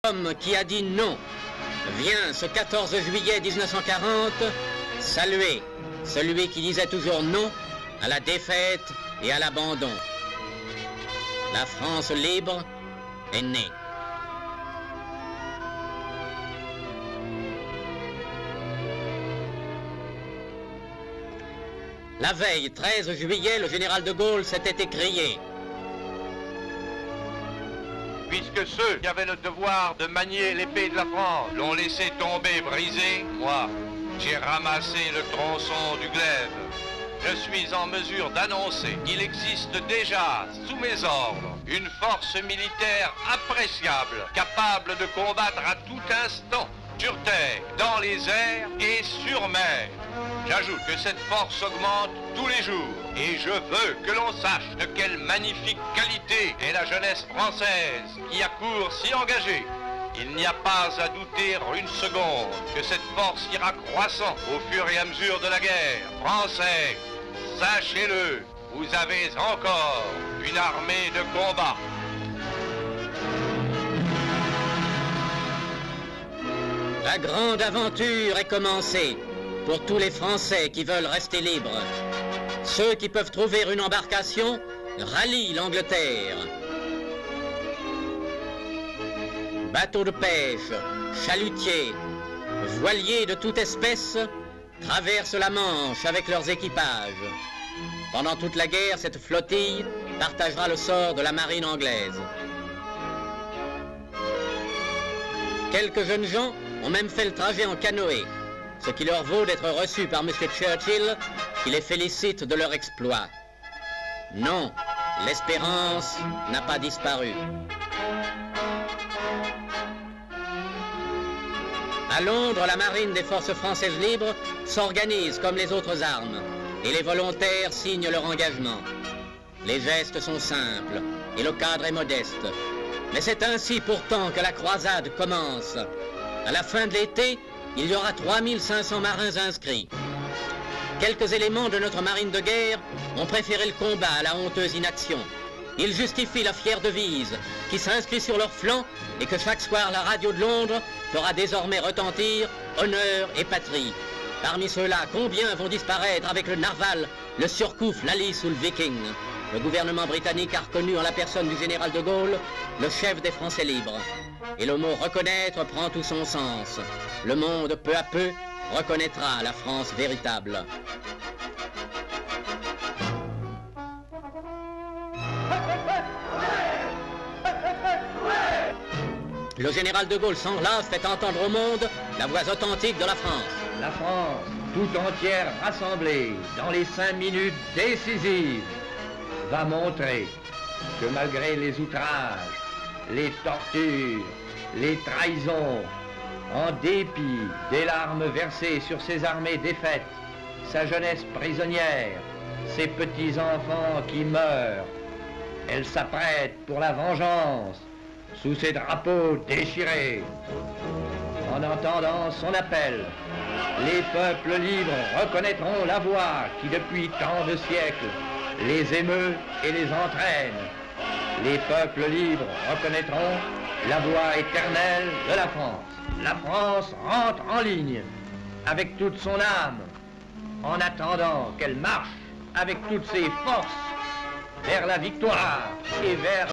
L'homme qui a dit non vient ce 14 juillet 1940 saluer celui qui disait toujours non à la défaite et à l'abandon. La France libre est née. La veille 13 juillet, le général de Gaulle s'était écrié: puisque ceux qui avaient le devoir de manier l'épée de la France l'ont laissé tomber brisé, moi, j'ai ramassé le tronçon du glaive. Je suis en mesure d'annoncer qu'il existe déjà, sous mes ordres, une force militaire appréciable, capable de combattre à tout instant, sur terre, dans les airs et sur mer. J'ajoute que cette force augmente tous les jours et je veux que l'on sache de quelle magnifique qualité est la jeunesse française qui accourt si engagée. Il n'y a pas à douter une seconde que cette force ira croissant au fur et à mesure de la guerre. Français, sachez-le, vous avez encore une armée de combat. La grande aventure est commencée pour tous les Français qui veulent rester libres. Ceux qui peuvent trouver une embarcation rallient l'Angleterre. Bateaux de pêche, chalutiers, voiliers de toute espèce traversent la Manche avec leurs équipages. Pendant toute la guerre, cette flottille partagera le sort de la marine anglaise. Quelques jeunes gens ont même fait le trajet en canoë, ce qui leur vaut d'être reçus par M. Churchill, qui les félicite de leur exploit. Non, l'espérance n'a pas disparu. À Londres, la marine des forces françaises libres s'organise comme les autres armes, et les volontaires signent leur engagement. Les gestes sont simples, et le cadre est modeste. Mais c'est ainsi pourtant que la croisade commence. À la fin de l'été, il y aura 3500 marins inscrits. Quelques éléments de notre marine de guerre ont préféré le combat à la honteuse inaction. Ils justifient la fière devise qui s'inscrit sur leur flanc et que chaque soir la radio de Londres fera désormais retentir honneur et patrie. Parmi ceux-là, combien vont disparaître avec le narval, le surcouf, l'Alice ou le Viking? Le gouvernement britannique a reconnu en la personne du général de Gaulle le chef des Français libres. Et le mot reconnaître prend tout son sens. Le monde, peu à peu, reconnaîtra la France véritable. Le général de Gaulle sans relâche fait entendre au monde la voix authentique de la France. La France, tout entière rassemblée dans les 5 minutes décisives, va montrer que malgré les outrages, les tortures, les trahisons, en dépit des larmes versées sur ses armées défaites, sa jeunesse prisonnière, ses petits-enfants qui meurent, elle s'apprête pour la vengeance sous ses drapeaux déchirés. En entendant son appel, les peuples libres reconnaîtront la voix qui depuis tant de siècles les émeut et les entraîne. Les peuples libres reconnaîtront la voix éternelle de la France. La France rentre en ligne avec toute son âme, en attendant qu'elle marche avec toutes ses forces vers la victoire et vers